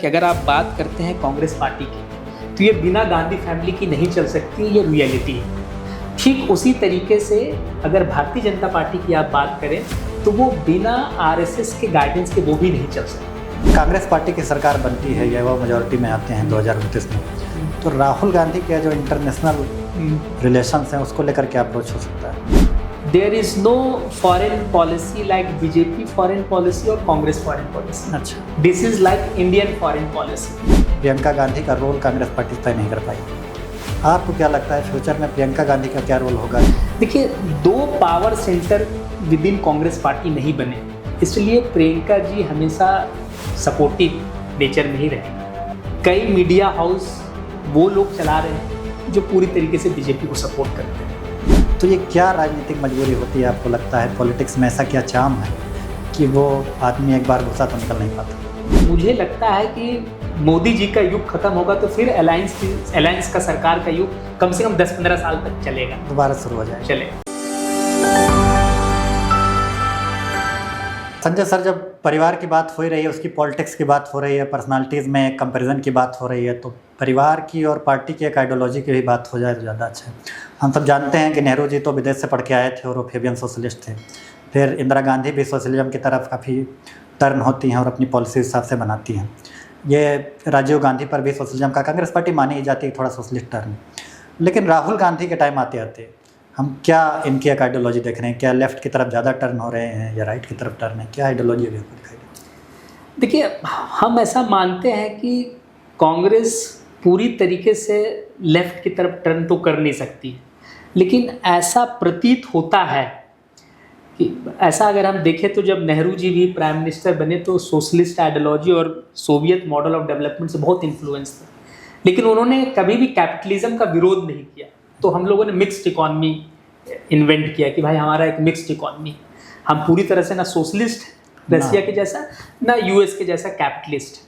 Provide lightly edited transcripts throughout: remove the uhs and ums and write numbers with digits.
कि अगर आप बात करते हैं कांग्रेस पार्टी की तो ये बिना गांधी फैमिली की नहीं चल सकती, ये रियलिटी है। ठीक उसी तरीके से अगर भारतीय जनता पार्टी की आप बात करें तो वो बिना आरएसएस के गाइडेंस के वो भी नहीं चल सकती। कांग्रेस पार्टी की सरकार बनती है या वो मेजॉरिटी में आते हैं 2029 में, तो राहुल गांधी के जो इंटरनेशनल रिलेशंस हैं उसको लेकर क्या अप्रोच हो सकता है? There is no foreign policy like BJP foreign policy और कांग्रेस फॉरेन पॉलिसी। अच्छा, this is like Indian foreign policy. Priyanka Gandhi का रोल कांग्रेस पार्टी तय नहीं कर पाई। आपको क्या लगता है फ्यूचर में प्रियंका गांधी का क्या रोल होगा? देखिए, दो power centre with in Congress party नहीं बने, इसलिए प्रियंका जी हमेशा सपोर्टिव नेचर में ही रहे। कई मीडिया हाउस वो लोग चला रहे हैं जो पूरी तरीके से बीजेपी को सपोर्ट करते हैं। तो ये क्या राजनीतिक मजबूरी होती है आपको लगता है? पॉलिटिक्स में ऐसा क्या चार्म है कि वो आदमी एक बार घुसा तो निकल नहीं पाता? मुझे लगता है कि मोदी जी का युग खत्म होगा तो फिर अलायंस का सरकार का युग कम से कम 10-15 साल तक चलेगा, दोबारा शुरू हो जाए। चलेगा। संजय सर, जब परिवार की बात हो ही रही है, उसकी पॉलिटिक्स की बात हो रही है, पर्सनालिटीज़ में कंपैरिजन की बात हो रही है, तो परिवार की और पार्टी की एक आइडियोलॉजी की भी बात हो जाए तो ज़्यादा अच्छा है। हम सब जानते हैं कि नेहरू जी तो विदेश से पढ़ के आए थे और वो फेबियन सोशलिस्ट थे। फिर इंदिरा गांधी भी सोशलिज्म की तरफ काफ़ी टर्न होती हैं और अपनी पॉलिसी हिसाब से बनाती हैं। ये राजीव गांधी पर भी सोशलिज्म का कांग्रेस पार्टी मानी ही जाती है थोड़ा सोशलिस्ट टर्न। लेकिन राहुल गांधी के टाइम आते आते हम क्या इनकी एक आइडियोलॉजी देख रहे हैं? क्या लेफ्ट की तरफ ज़्यादा टर्न हो रहे हैं या राइट की तरफ टर्न है? क्या आइडियोलॉजी अभी आपको दिखाई देती? देखिए, हम ऐसा मानते हैं कि कांग्रेस पूरी तरीके से लेफ्ट की तरफ टर्न तो कर नहीं सकती, लेकिन ऐसा प्रतीत होता है कि ऐसा अगर हम देखें तो जब नेहरू जी भी प्राइम मिनिस्टर बने तो सोशलिस्ट आइडियोलॉजी और सोवियत मॉडल ऑफ डेवलपमेंट से बहुत इन्फ्लुएंस था, लेकिन उन्होंने कभी भी कैपिटलिज्म का विरोध नहीं किया। तो हम लोगों ने मिक्स्ड इकॉनमी इन्वेंट किया कि भाई हमारा एक मिक्स्ड इकॉनमी, हम पूरी तरह से ना सोशलिस्ट रशिया के जैसा ना यूएस के जैसा कैपिटलिस्ट।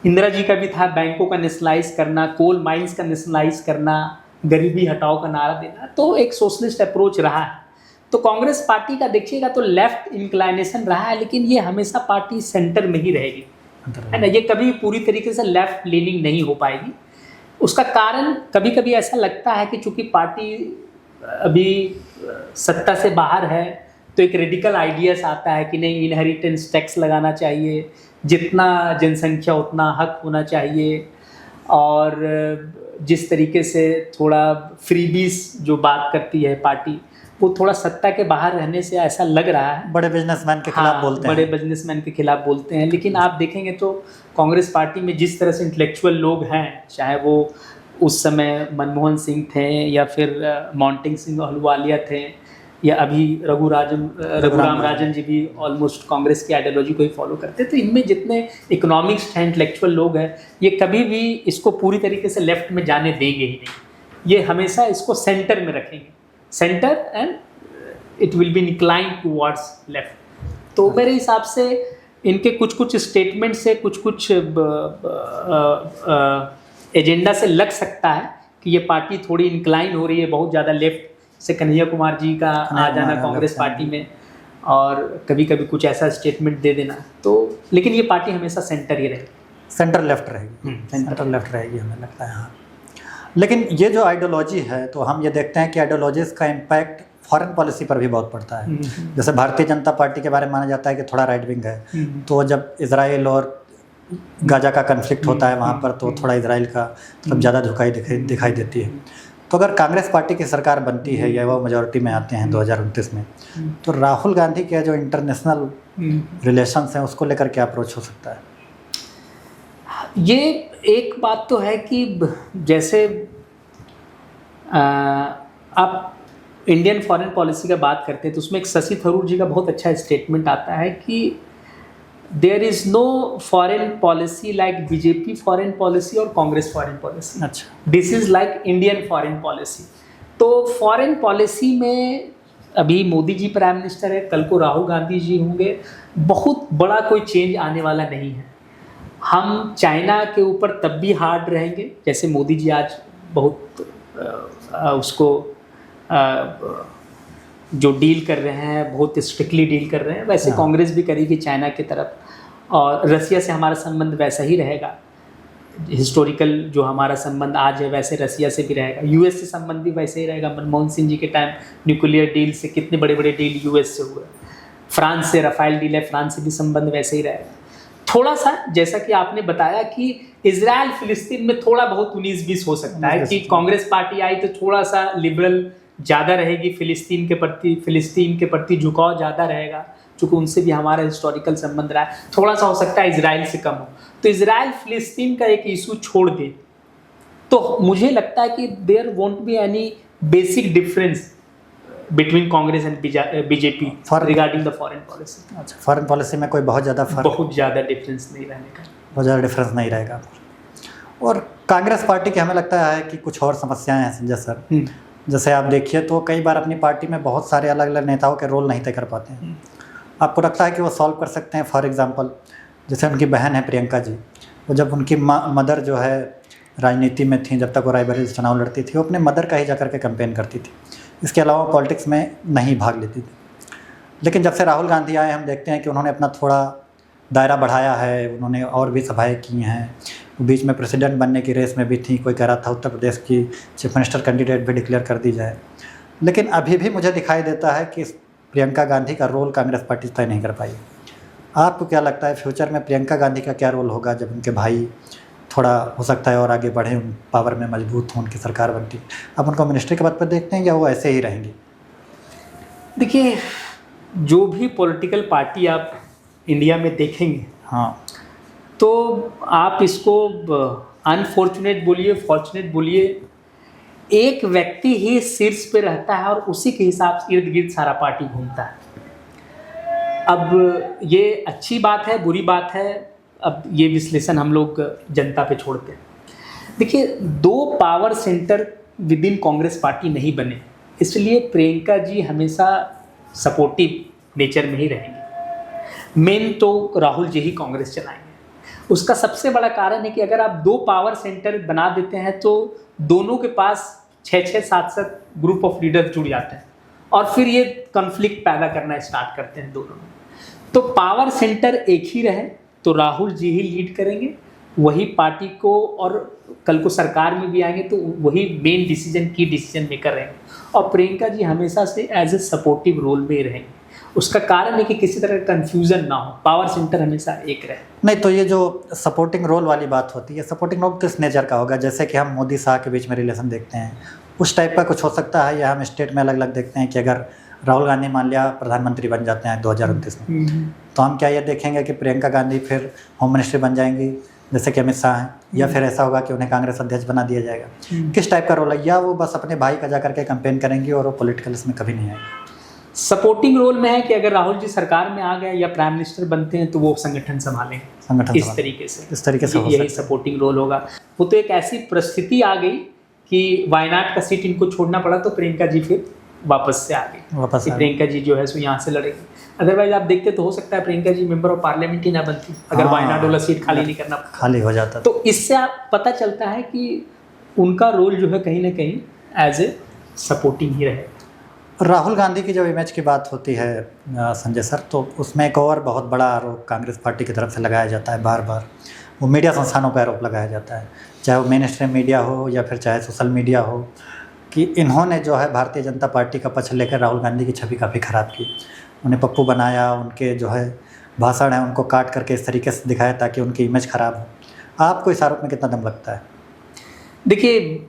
इंदिरा जी का भी था बैंकों का नेशनलाइज करना, कोल माइंस का नेशनलाइज करना, गरीबी हटाओ का नारा देना, तो एक सोशलिस्ट अप्रोच रहा है। तो कांग्रेस पार्टी का देखिएगा तो लेफ्ट इंक्लाइनेशन रहा है, लेकिन ये हमेशा पार्टी सेंटर में ही रहेगी, है ना। ये कभी पूरी तरीके से लेफ्ट लीनिंग नहीं हो पाएगी। उसका कारण कभी कभी ऐसा लगता है कि चूंकि पार्टी अभी सत्ता से बाहर है तो एक रेडिकल आइडियाज आता है कि नहीं, इनहेरिटेंस टैक्स लगाना चाहिए, जितना जनसंख्या उतना हक होना चाहिए, और जिस तरीके से थोड़ा फ्रीबीज जो बात करती है पार्टी, वो थोड़ा सत्ता के बाहर रहने से ऐसा लग रहा है। बड़े बिजनेसमैन के खिलाफ बोलते हैं। बड़े बिजनेसमैन के खिलाफ बोलते हैं, लेकिन आप देखेंगे तो कांग्रेस पार्टी में जिस तरह से इंटेलेक्चुअल लोग हैं, चाहे वो उस समय मनमोहन सिंह थे या फिर मोंटेग सिंह अहलूवालिया थे या अभी रघुराम राजन जी भी ऑलमोस्ट कांग्रेस की आइडियोलॉजी को ही फॉलो करते, तो इनमें जितने इकोनॉमिक्स हैं, इंटेलेक्चुअल लोग हैं, ये कभी भी इसको पूरी तरीके से लेफ्ट में जाने देंगे ही नहीं। ये हमेशा इसको सेंटर में रखेंगे, centre, and it will be inclined towards left. तो मेरे हिसाब से इनके कुछ स्टेटमेंट से कुछ एजेंडा से लग सकता है कि ये पार्टी थोड़ी इंक्लाइन हो रही है बहुत ज़्यादा लेफ्ट से। कन्हैया कुमार जी का आ जाना कांग्रेस पार्टी में और कभी कभी कुछ ऐसा स्टेटमेंट दे देना, तो लेकिन ये पार्टी हमेशा सेंटर ही रहेगी, सेंटर लेफ्ट रहेगी, सेंटर लेफ्ट रहेगी हमें लगता है। हाँ, लेकिन ये जो आइडियोलॉजी है, तो हम ये देखते हैं कि आइडियोलॉजीज़ का इम्पैक्ट फॉरेन पॉलिसी पर भी बहुत पड़ता है। जैसे भारतीय जनता पार्टी के बारे में माना जाता है कि थोड़ा राइट विंग है, तो जब इजराइल और गाजा का कन्फ्लिक्ट होता है वहाँ पर, तो थोड़ा इजराइल का मतलब ज़्यादा झुकाई दिखाई देती है। तो अगर कांग्रेस पार्टी की सरकार बनती है या वो मेजॉरिटी में आते हैं 2029 में, तो राहुल गांधी के जो इंटरनेशनल रिलेशंस हैं उसको लेकर क्या अप्रोच हो सकता है? ये एक बात तो है कि जैसे आप इंडियन फॉरेन पॉलिसी का बात करते हैं तो उसमें एक शशि थरूर जी का बहुत अच्छा स्टेटमेंट आता है कि there is no foreign policy like BJP foreign policy और कांग्रेस फॉरेन पॉलिसी। अच्छा, this is like Indian foreign policy. तो फॉरेन पॉलिसी में अभी मोदी जी प्राइम मिनिस्टर है, कल को राहुल गांधी जी होंगे, बहुत बड़ा कोई चेंज आने वाला नहीं है। हम चाइना के ऊपर तब भी हार्ड रहेंगे, जैसे मोदी जी आज बहुत उसको जो डील कर रहे हैं बहुत स्ट्रिक्टली डील कर रहे हैं, वैसे कांग्रेस भी करेगी चाइना की तरफ। और रसिया से हमारा संबंध वैसा ही रहेगा, हिस्टोरिकल जो हमारा संबंध आज है वैसे रसिया से भी रहेगा। यूएस से संबंध भी वैसे ही रहेगा। मनमोहन सिंह जी के टाइम न्यूक्लियर डील से कितने बड़े बड़े डील यूएस से हुए। फ्रांस से राफेल डील है, फ्रांस से भी संबंध वैसे ही रहेगा। थोड़ा सा जैसा कि आपने बताया कि इजराइल फिलिस्तीन में थोड़ा बहुत 19-20 हो सकता है कि कांग्रेस पार्टी आई तो थोड़ा सा लिबरल ज़्यादा रहेगी, फिलिस्तीन के प्रति झुकाव ज़्यादा रहेगा, चूँकि उनसे भी हमारा हिस्टोरिकल संबंध रहा है। थोड़ा सा हो सकता है इजराइल से कम हो। तो इजराइल फिलिस्तीन का एक इशू छोड़ दे तो मुझे लगता है कि there won't be any basic difference between Congress and BJP regarding the foreign policy. अच्छा, फॉरेन पॉलिसी में कोई बहुत ज़्यादा डिफरेंस नहीं रहने का, बहुत ज़्यादा डिफरेंस नहीं रहेगा। और कांग्रेस पार्टी की हमें लगता है कि कुछ और समस्याएं हैं संजय सर। जैसे आप देखिए तो कई बार अपनी पार्टी में बहुत सारे अलग अलग नेताओं के रोल नहीं तय कर पाते हैं। आपको लगता है कि वो सॉल्व कर सकते हैं? फॉर एग्जांपल जैसे उनकी बहन है प्रियंका जी, वो जब उनकी मदर जो है राजनीति में थी, जब तक वो रायबरेली से चुनाव लड़ती थी, वो अपने मदर का ही जा करके कैंपेन करती थी, इसके अलावा पॉलिटिक्स में नहीं भाग लेती थी। लेकिन जब से राहुल गांधी आए हम देखते हैं कि उन्होंने अपना थोड़ा दायरा बढ़ाया है, उन्होंने और भी सभाएँ की हैं। बीच में प्रेसिडेंट बनने की रेस में भी थी, कोई कह रहा था उत्तर प्रदेश की चीफ मिनिस्टर कैंडिडेट भी डिक्लेयर कर दी जाए। लेकिन अभी भी मुझे दिखाई देता है कि प्रियंका गांधी का रोल कांग्रेस पार्टी तय नहीं कर पाई। आपको क्या लगता है फ्यूचर में प्रियंका गांधी का क्या रोल होगा जब उनके भाई थोड़ा हो सकता है और आगे बढ़े, उन पावर में मजबूत हों, उनकी सरकार बनती, अब उनको मिनिस्ट्री के पद पर देखते हैं या वो ऐसे ही रहेंगी? देखिए, जो भी पॉलिटिकल पार्टी आप इंडिया में देखेंगे, हाँ, तो आप इसको अनफॉर्चुनेट बोलिए, फॉर्चुनेट बोलिए, एक व्यक्ति ही शीर्ष पे रहता है और उसी के हिसाब से इर्द गिर्द सारा पार्टी घूमता है। अब ये अच्छी बात है, बुरी बात है, अब ये विश्लेषण हम लोग जनता पे छोड़ते हैं। देखिए, 2 power centre with in Congress party नहीं बने, इसलिए प्रियंका जी हमेशा सपोर्टिव नेचर में ही रहेंगे। मेन तो राहुल जी ही कांग्रेस चलाएंगे। उसका सबसे बड़ा कारण है कि अगर आप 2 पावर सेंटर बना देते हैं तो दोनों के पास 6-6, 7-7 ग्रुप ऑफ लीडर्स जुड़ जाते हैं और फिर ये कॉन्फ्लिक्ट पैदा करना स्टार्ट करते हैं दोनों में। तो पावर सेंटर एक ही रहे तो राहुल जी ही लीड करेंगे, वही पार्टी को, और कल को सरकार में भी आएंगे तो वही मेन डिसीजन मेकर रहेंगे, और प्रियंका जी हमेशा से एज ए सपोर्टिव रोल में रहेंगे। उसका कारण है कि किसी तरह का कन्फ्यूजन ना हो, पावर सेंटर हमेशा एक रहे। नहीं तो ये जो सपोर्टिंग रोल वाली बात होती है, सपोर्टिंग रोल किस नेचर का होगा? जैसे कि हम मोदी शाह के बीच में रिलेशन देखते हैं, उस टाइप का कुछ हो सकता है, या हम स्टेट में अलग अलग देखते हैं कि अगर राहुल गांधी मान लिया प्रधानमंत्री बन जाते हैं 2029 में, तो हम क्या ये देखेंगे कि प्रियंका गांधी फिर होम मिनिस्ट्री बन जाएंगी जैसे कि अमित शाह हैं, या फिर ऐसा होगा कि उन्हें कांग्रेस अध्यक्ष बना दिया जाएगा? किस टाइप का रोल है? या वो बस अपने भाई का जा करके कैंपेन करेंगी और वो पॉलिटिकल इसमें कभी नहीं आएगी? सपोर्टिंग रोल में है कि अगर राहुल जी सरकार में आ गए या प्राइम मिनिस्टर बनते हैं तो वो संगठन संभालेंगे, इस तरीके से यही सपोर्टिंग रोल होगा। वो तो एक ऐसी परिस्थिति आ गई कि वायनाड का सीट इनको छोड़ना पड़ा तो प्रियंका जी फिर वापस से आ गई, प्रियंका जी जो है सो यहाँ से लड़ेगी। अदरवाइज आप देखते तो हो सकता है Priyanka ji member of parliament ही ना बनती अगर वायनाड वाला सीट खाली नहीं करना, खाली हो जाता। तो इससे आप पता चलता है कि उनका रोल जो है कहीं ना कहीं एज ए सपोर्टिंग ही रहेगा। राहुल गांधी की जब इमेज की बात होती है संजय सर, तो उसमें एक और बहुत बड़ा आरोप कांग्रेस पार्टी की तरफ से लगाया जाता है, बार बार वो मीडिया संस्थानों पर आरोप लगाया जाता है, चाहे वो मेन स्ट्रीम मीडिया हो या फिर चाहे सोशल मीडिया हो, कि इन्होंने जो है भारतीय जनता पार्टी का पक्ष लेकर राहुल गांधी की छवि काफ़ी ख़राब की। उन्हें पप्पू बनाया, उनके जो है भाषण है उनको काट करके इस तरीके से दिखाया ताकि उनकी इमेज ख़राब हो। आपको इस आरोप में कितना दम लगता है? देखिए,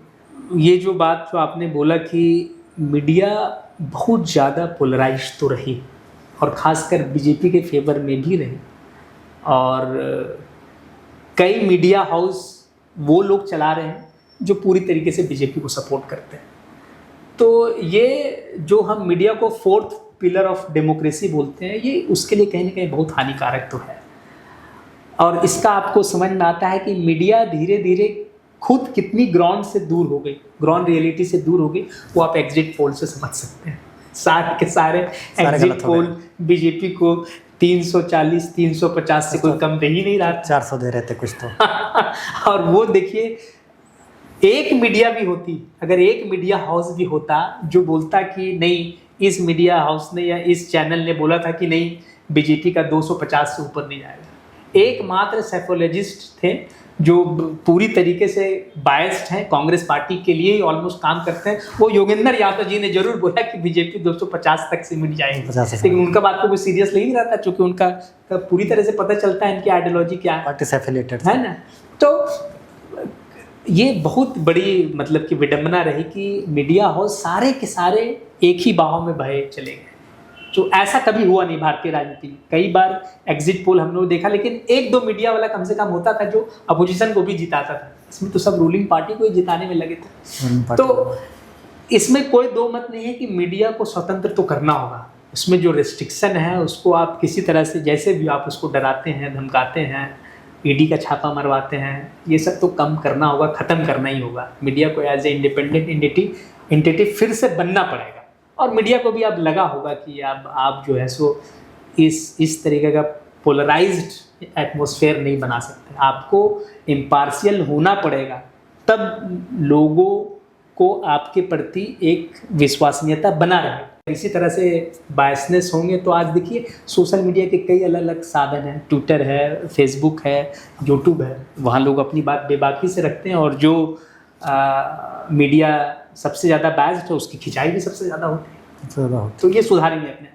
ये जो बात जो आपने बोला कि मीडिया बहुत ज़्यादा पोलराइज तो रही और ख़ासकर बीजेपी के फेवर में भी रही, और कई मीडिया हाउस वो लोग चला रहे हैं जो पूरी तरीके से बीजेपी को सपोर्ट करते हैं। तो ये जो हम मीडिया को 4th पिलर ऑफ डेमोक्रेसी बोलते हैं, ये उसके लिए कहीं ना कहीं बहुत हानिकारक तो है। और इसका आपको समझ में आता है कि मीडिया धीरे धीरे खुद कितनी ग्राउंड से दूर हो गई, ग्राउंड रियलिटी से दूर हो गई, वो आप एग्जिट पोल से समझ सकते हैं। सारे के सारे एग्जिट पोल बीजेपी को 340, 350 से कोई कम दे ही नहीं रहा, 400 दे रहे थे कुछ तो। और वो देखिए, एक मीडिया भी होती, अगर एक मीडिया हाउस भी होता जो बोलता कि नहीं, इस मीडिया हाउस ने या इस चैनल ने बोला था कि नहीं बीजेपी का 250 से ऊपर नहीं जाएगा, एकमात्र साइकोलॉजिस्ट थे जो पूरी तरीके से बायस्ड हैं, कांग्रेस पार्टी के लिए ही ऑलमोस्ट काम करते हैं। वो योगेंद्र यादव जी ने जरूर बोला कि बीजेपी 250 तक सिमट जाएगी, लेकिन उनका बात को कोई सीरियस नहीं रहा था, क्योंकि उनका पूरी तरह से पता चलता है इनकी आइडियोलॉजी क्या है, पार्टी से एफिलिएटेड है ना। तो ये बहुत बड़ी मतलब कि विडंबना रही कि मीडिया हाउस सारे के सारे एक ही बाहों में बहे चले गए, जो ऐसा कभी हुआ नहीं भारतीय राजनीति में। कई बार एग्जिट पोल हम लोग देखा, लेकिन एक दो मीडिया वाला कम से कम होता था जो अपोजिशन को भी जिताता था। इसमें तो सब रूलिंग पार्टी को ही जिताने में लगे थे। तो इसमें कोई दो मत नहीं है कि मीडिया को स्वतंत्र तो करना होगा, उसमें जो रिस्ट्रिक्शन है उसको आप किसी तरह से जैसे भी आप उसको डराते हैं, धमकाते हैं, ईडी का छापा मरवाते हैं, ये सब तो कम करना होगा, ख़त्म करना ही होगा। मीडिया को एज ए इंडिपेंडेंट एंटिटी फिर से बनना पड़ेगा, और मीडिया को भी अब लगा होगा कि अब आप जो है सो इस तरीके का पोलराइज्ड एटमॉस्फेयर नहीं बना सकते, आपको इम्पार्शियल होना पड़ेगा, तब लोगों को आपके प्रति एक विश्वसनीयता बना रहे। इसी तरह से बायसनेस होंगे तो आज देखिए सोशल मीडिया के कई अलग अलग साधन हैं, ट्विटर है, फेसबुक है, यूट्यूब है, वहाँ लोग अपनी बात बेबाकी से रखते हैं, और जो मीडिया सबसे ज़्यादा बायस्ड है उसकी खिंचाई भी सबसे ज़्यादा होती है। तो ये सुधारेंगे अपने।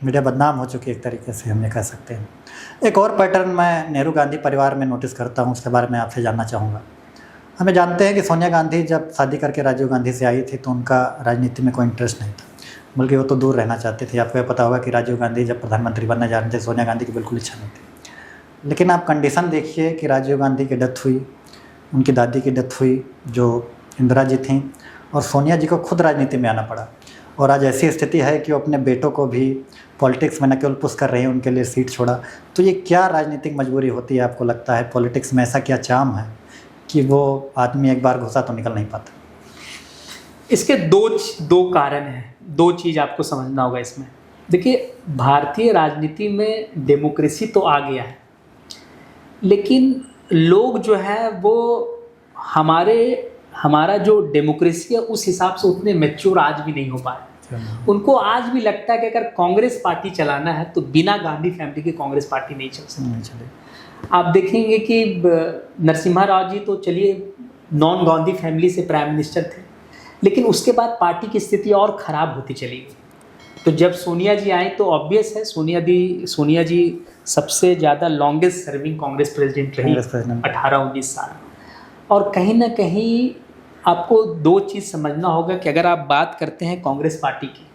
मीडिया बदनाम हो चुकी है एक तरीके से, हम ये कह सकते हैं। एक और पैटर्न मैं नेहरू गांधी परिवार में नोटिस करता हूँ, उसके बारे में आपसे जानना चाहूँगा। हमें जानते हैं कि सोनिया गांधी जब शादी करके राजीव गांधी से आई थी तो उनका राजनीति में कोई इंटरेस्ट नहीं था, बल्कि वो तो दूर रहना चाहते थे। आपको यह पता होगा कि राजीव गांधी जब प्रधानमंत्री बनना जा रहे थे, सोनिया गांधी की बिल्कुल इच्छा नहीं थी। लेकिन आप कंडीशन देखिए कि राजीव गांधी की डेथ हुई, उनकी दादी की डेथ हुई जो इंदिरा जी थी, और सोनिया जी को खुद राजनीति में आना पड़ा। और आज ऐसी स्थिति है कि वो अपने बेटों को भी पॉलिटिक्स में न केवल पुश कर रहे हैं, उनके लिए सीट छोड़ा। तो ये क्या राजनीतिक मजबूरी होती है आपको लगता है? पॉलिटिक्स में ऐसा क्या चार्म है कि वो आदमी एक बार घुसा तो निकल नहीं पाता? इसके दो कारण हैं, दो चीज़ आपको समझना होगा इसमें। देखिए, भारतीय राजनीति में डेमोक्रेसी तो आ गया है, लेकिन लोग जो है वो हमारा जो डेमोक्रेसी है उस हिसाब से उतने मैच्योर आज भी नहीं हो पाए। उनको आज भी लगता है कि अगर कांग्रेस पार्टी चलाना है तो बिना गांधी फैमिली की कांग्रेस पार्टी नहीं चल सकती। आप देखेंगे कि नरसिम्हा राव जी तो चलिए नॉन गांधी फैमिली से प्राइम मिनिस्टर थे, लेकिन उसके बाद पार्टी की स्थिति और ख़राब होती चली गई। तो जब सोनिया जी आई तो ऑब्वियस है सोनिया जी सबसे ज़्यादा लॉन्गेस्ट सर्विंग कांग्रेस प्रेसिडेंट रही, 18-19 साल। और कहीं ना कहीं आपको दो चीज़ समझना होगा कि अगर आप बात करते हैं कांग्रेस पार्टी की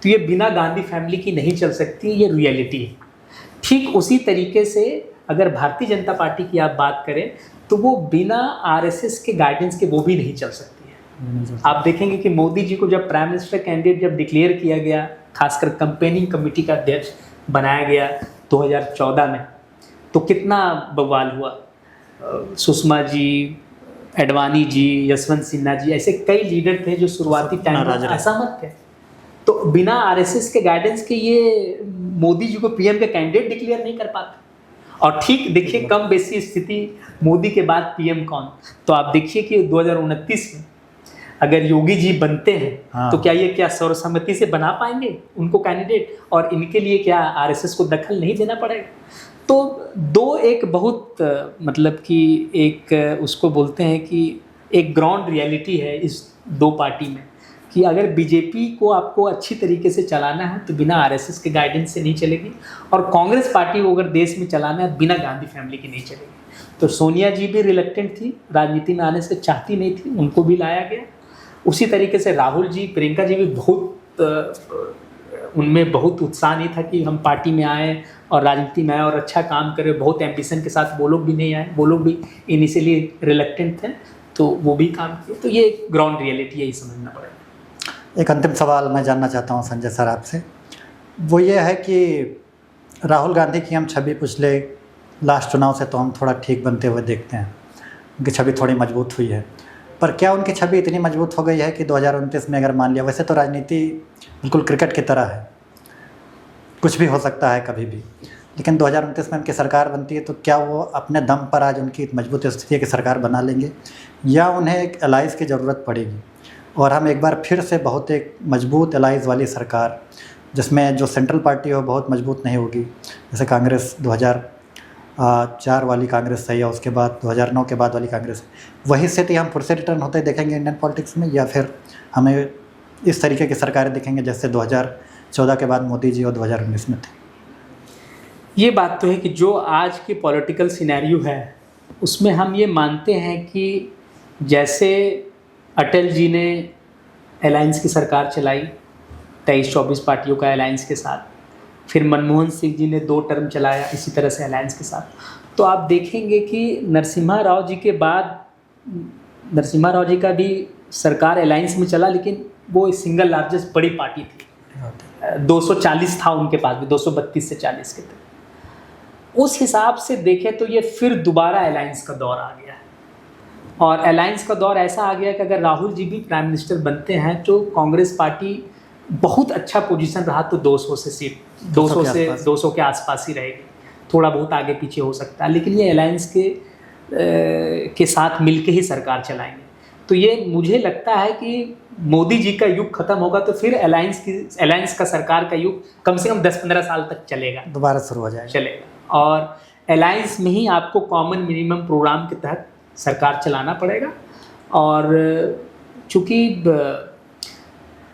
तो ये बिना गांधी फैमिली की नहीं चल सकती, ये रियलिटी है। ठीक उसी तरीके से अगर भारतीय जनता पार्टी की आप बात करें तो वो बिना आरएसएस के गाइडेंस के वो भी नहीं चल सकती है। आप देखेंगे कि मोदी जी को जब प्राइम मिनिस्टर कैंडिडेट जब डिक्लेयर किया गया, खासकर कंपेनिंग कमेटी का अध्यक्ष बनाया गया 2014 में, तो कितना बवाल हुआ। सुषमा जी, एडवाणी जी, यशवंत सिन्हा जी, ऐसे कई लीडर थे जो शुरुआती टाइम में असहमत थे। तो बिना आरएसएस के गाइडेंस के ये मोदी जी को पीएम के कैंडिडेट डिक्लेयर नहीं कर पाते। और ठीक देखिए कम बेसी स्थिति मोदी के बाद पीएम कौन, तो आप देखिए कि 2029 में अगर योगी जी बनते हैं तो क्या सर्वसम्मति से बना पाएंगे उनको कैंडिडेट, और इनके लिए क्या आरएसएस को दखल नहीं देना पड़ेगा? तो दो एक बहुत मतलब कि एक उसको बोलते हैं कि एक ग्राउंड रियलिटी है इस दो पार्टी में, कि अगर बीजेपी को आपको अच्छी तरीके से चलाना है तो बिना आरएसएस के गाइडेंस से नहीं चलेगी, और कांग्रेस पार्टी को अगर देश में चलाना है बिना गांधी फैमिली की नहीं चलेगी। तो सोनिया जी भी रिलक्टेंट थी, राजनीति में आने से चाहती नहीं थी, उनको भी लाया गया। उसी तरीके से राहुल जी, प्रियंका जी भी उनमें बहुत उत्साह नहीं था कि हम पार्टी में आए और राजनीति में आए और अच्छा काम करें, बहुत एम्बिशन के साथ वो लोग भी नहीं आए, वो लोग भी इनिशियली रिलक्टेंट थे, तो वो भी काम किए। तो ये एक ग्राउंड रियलिटी है, ये समझना पड़ेगा। एक अंतिम सवाल मैं जानना चाहता हूँ संजय सर आपसे, वो ये है कि राहुल गांधी की हम छवि पिछले लास्ट चुनाव से तो हम थोड़ा ठीक बनते हुए देखते हैं, उनकी छवि थोड़ी मजबूत हुई है, पर क्या उनकी छवि इतनी मजबूत हो गई है कि 2029 में अगर मान लिया, वैसे तो राजनीति बिल्कुल क्रिकेट की तरह है, कुछ भी हो सकता है कभी भी, लेकिन 2029 में उनकी सरकार बनती है तो क्या वो अपने दम पर आज उनकी मजबूत स्थिति की सरकार बना लेंगे, या उन्हें एक एलाइज़ की ज़रूरत पड़ेगी और हम एक बार फिर से बहुत एक मजबूत एलाइज़ वाली सरकार, जिसमें जो सेंट्रल पार्टी हो बहुत मजबूत नहीं होगी, जैसे कांग्रेस 2004 वाली कांग्रेस है या उसके बाद 2009 के बाद वाली कांग्रेस है, वही स्थिति हम फिर से रिटर्न होते देखेंगे इंडियन पॉलिटिक्स में, या फिर हमें इस तरीके की सरकारें दिखेंगे जैसे 2014 के बाद मोदी जी और 2019 में थे? ये बात तो है कि जो आज की पॉलिटिकल सिनेरियो है उसमें हम ये मानते हैं कि जैसे अटल जी ने अलायंस की सरकार चलाई 23-24 पार्टियों का अलायंस के साथ, फिर मनमोहन सिंह जी ने 2 टर्म चलाया इसी तरह से अलायंस के साथ, तो आप देखेंगे कि नरसिम्हा राव जी के बाद नरसिम्हा राव जी का भी सरकार अलायंस में चला, लेकिन वो सिंगल लार्जेस्ट बड़ी पार्टी थी, 240 था उनके पास भी, 232 से 40 के थे। उस हिसाब से देखें तो ये फिर दोबारा अलायंस का दौर आ गया है, और अलायंस का दौर ऐसा आ गया कि अगर राहुल जी भी प्राइम मिनिस्टर बनते हैं तो कांग्रेस पार्टी बहुत अच्छा पोजीशन रहा तो 200 से सीट 200 के आसपास ही रहेगी, थोड़ा बहुत आगे पीछे हो सकता है, लेकिन ये अलायंस के साथ मिलके ही सरकार चलाएंगे। तो ये मुझे लगता है कि मोदी जी का युग खत्म होगा तो फिर अलायंस का सरकार का युग कम से कम 10-15 साल तक चलेगा, दोबारा शुरू हो जाएगा, चलेगा। और अलायंस में ही आपको कॉमन मिनिमम प्रोग्राम के तहत सरकार चलाना पड़ेगा। और चूँकि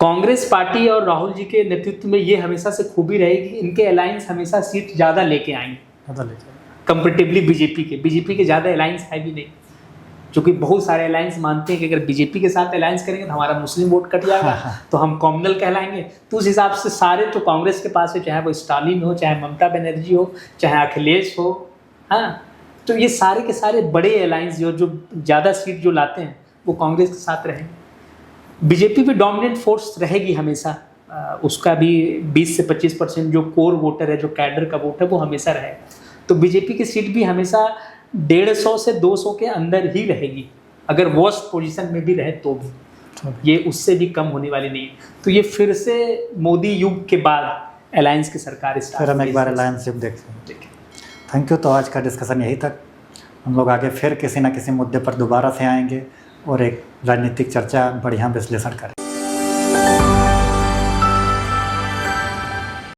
कांग्रेस पार्टी और राहुल जी के नेतृत्व में ये हमेशा से खूबी रहेगी, इनके अलायंस हमेशा सीट ज़्यादा लेके आएंगे कंपेरेटिवली बीजेपी के ज़्यादा अलायंस है भी नहीं, क्योंकि बहुत सारे अलायंस मानते हैं कि अगर बीजेपी के साथ अलायंस करेंगे तो हमारा मुस्लिम वोट कट जाएगा, तो हम कॉम्युनल कहलाएंगे। तो उस हिसाब से सारे तो कांग्रेस के पास है, चाहे वो स्टालिन हो, चाहे ममता बनर्जी हो, चाहे अखिलेश हो, हाँ, तो ये सारे के सारे बड़े अलायंस जो ज़्यादा सीट जो लाते हैं वो कांग्रेस के साथ रहेंगे। बीजेपी भी डोमिनेंट फोर्स रहेगी हमेशा, उसका भी 20 से 25% जो कोर वोटर है, जो कैडर का वोट है, वो हमेशा रहेगा। तो बीजेपी की सीट भी हमेशा 150 से 200 के अंदर ही रहेगी, अगर वर्स्ट पोजीशन में भी रहे तो भी, ये उससे भी कम होने वाली नहीं है। तो ये फिर से मोदी युग के बाद अलायंस की सरकार फिर हम एक बार अलायंस देखते हैं। Thank you. तो आज का डिस्कशन यही तक, हम लोग आगे फिर किसी न किसी मुद्दे पर दोबारा से आएंगे और एक राजनीतिक चर्चा बढ़िया विश्लेषण करें।